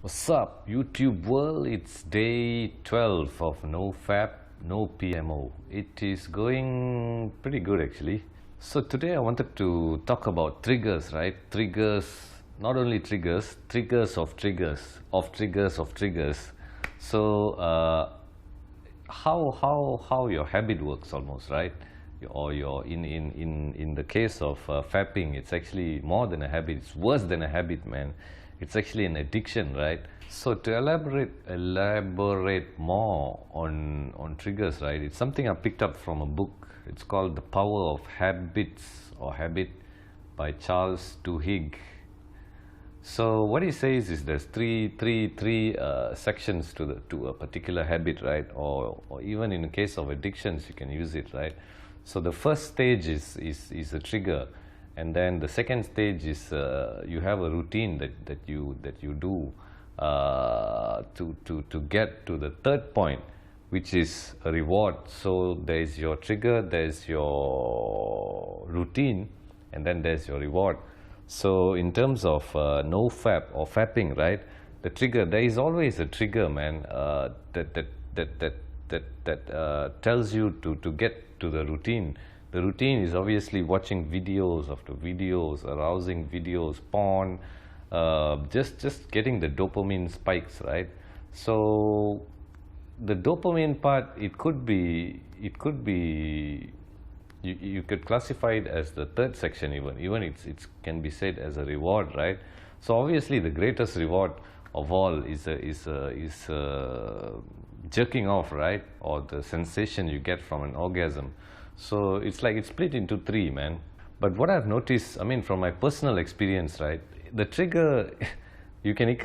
What's up, YouTube world? It's day 12 of Nofap NoPMO. It is going pretty good actually. So today I wanted to talk about triggers, right? Triggers, not only triggers, triggers of triggers, of triggers of triggers. So how your habit works almost, right? Or your in the case of fapping, it's actually more than a habit. It's worse than a habit, man. It's actually an addiction, right? So to elaborate more on triggers, right? It's something I picked up from a book. It's called The Power of Habits or Habit by Charles Duhigg. So what he says is there's three sections to a particular habit, right? Or even in the case of addictions, you can use it, right? So the first stage is a trigger, and then the second stage is you have a routine that you do to get to the third point, which is a reward. So there is your trigger, there is your routine, and then there's your reward. So in terms of nofap or fapping, right, the trigger, there is always a trigger, man, that tells you to get to the routine. The routine is obviously watching videos after videos, arousing videos, porn, just getting the dopamine spikes, right? So the dopamine part, it could be you could classify it as the third section. Even it can be said as a reward, right? So obviously the greatest reward of all is jerking off, right? Or the sensation you get from an orgasm. So it's like it's split into three, man. But what I've noticed, I mean, from my personal experience, right, the trigger you can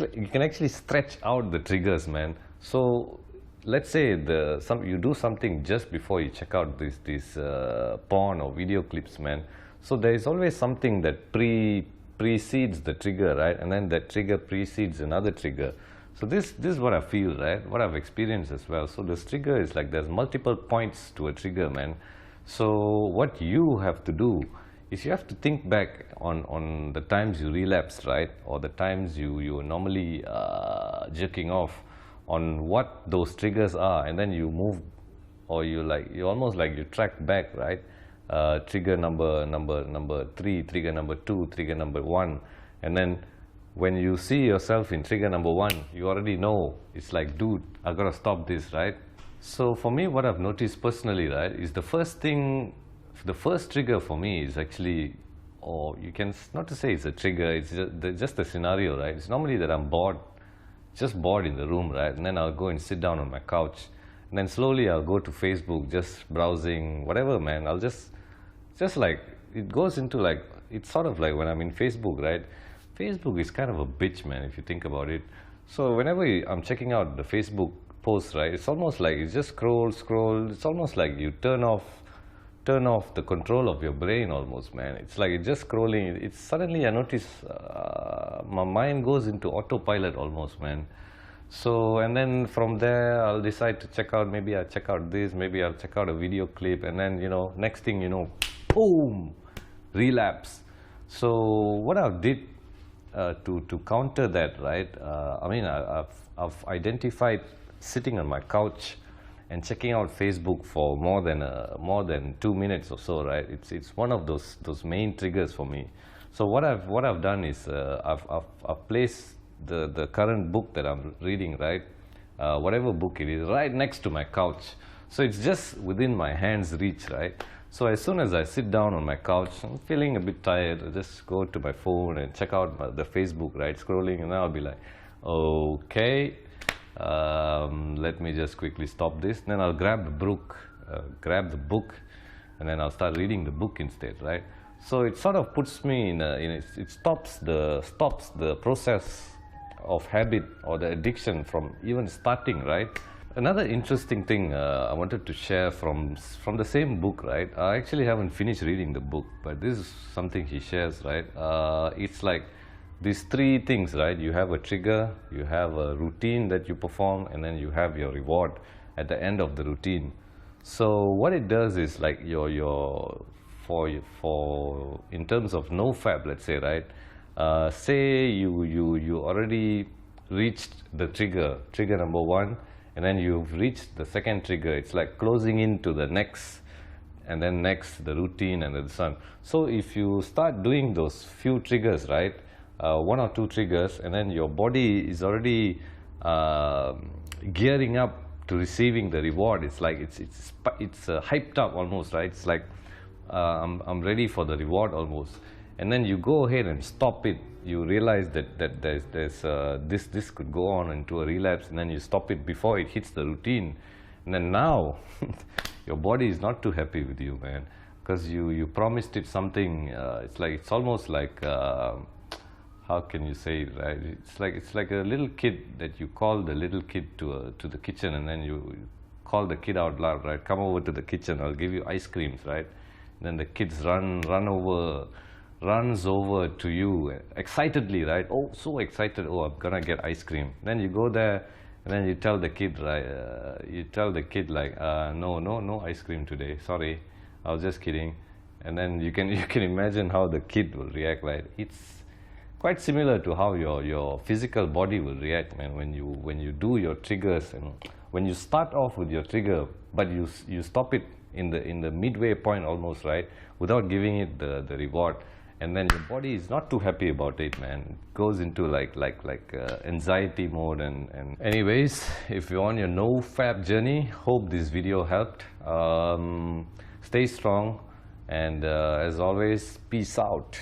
actually stretch out the triggers, man. So let's say you do something just before you check out these porn or video clips, man. So there is always something that precedes the trigger, right? And then that trigger precedes another trigger. So this is what I feel, right? What I've experienced as well. So this trigger is like there's multiple points to a trigger, man. So what you have to do is you have to think back on the times you relapsed, right? Or the times you normally jerking off, on what those triggers are, and then you move, or you almost like you track back, right? Trigger number 3, trigger number 2, trigger number 1, and then when you see yourself in trigger number 1, you already know. It's like, dude, I gotta stop this, right? So for me, what I've noticed personally, right, is the first trigger for me is actually, or you can not to say it's a trigger, it's just a scenario, right? It's normally that I'm just bored in the room, right? And then I'll go and sit down on my couch, and then slowly I'll go to Facebook, just browsing, whatever, man. I'll just like, it goes into like, it's sort of like when I'm in Facebook, right? Facebook is kind of a bitch, man, if you think about it. So whenever I'm checking out the Facebook posts, right, it's almost like it's just scroll. It's almost like you turn off the control of your brain almost, man. It's like it's just scrolling. It's suddenly I notice my mind goes into autopilot almost, man. So, and then from there I'll decide to check out, maybe I'll check out this, maybe I'll check out a video clip, and then, you know, next thing you know, boom, relapse. So what I did to counter that, right, I mean, I've identified sitting on my couch and checking out Facebook for more than 2 minutes or so, right? It's one of those main triggers for me. So what I've done is I've placed the current book that I'm reading, right, whatever book it is, right next to my couch. So it's just within my hand's reach, right? So as soon as I sit down on my couch, I'm feeling a bit tired, I just go to my phone and check out the Facebook, right, scrolling, and then I'll be like, okay, let me just quickly stop this. Then I'll grab the book, and then I'll start reading the book instead, right? So it sort of puts me it stops the process of habit or the addiction from even starting, right? Another interesting thing I wanted to share from the same book, right? I actually haven't finished reading the book, but this is something he shares, right? It's like these three things, right? You have a trigger, you have a routine that you perform, and then you have your reward at the end of the routine. So what it does is like for in terms of no fab, let's say, right? Say you already reached the trigger number 1, and then you've reached the second trigger. It's like closing into the next, and then next the routine, and then so on. So if you start doing those few triggers, right, 1 or 2 triggers, and then your body is already gearing up to receiving the reward. It's like it's hyped up almost, right? It's like I'm ready for the reward almost. And then you go ahead and stop it. You realize that this could go on into a relapse, and then you stop it before it hits the routine. And then now your body is not too happy with you, man, because you promised it something. It's almost like how can you say it, right? It's like a little kid that you call the little kid to the kitchen, and then you call the kid out loud, right? Come over to the kitchen, I'll give you ice creams, right? And then the kids runs over to you excitedly, right? Oh, so excited. Oh, I'm gonna get ice cream. Then you go there, and then you tell the kid, right? You tell the kid like, no ice cream today. Sorry, I was just kidding. And then you can imagine how the kid will react, right? It's quite similar to how your physical body will react, man, when you do your triggers, and when you start off with your trigger, but you stop it in the midway point almost, right, without giving it the reward, and then your body is not too happy about it, man. It goes into like anxiety mode. And anyways, if you're on your NoFap journey, hope this video helped. Stay strong, and as always, peace out.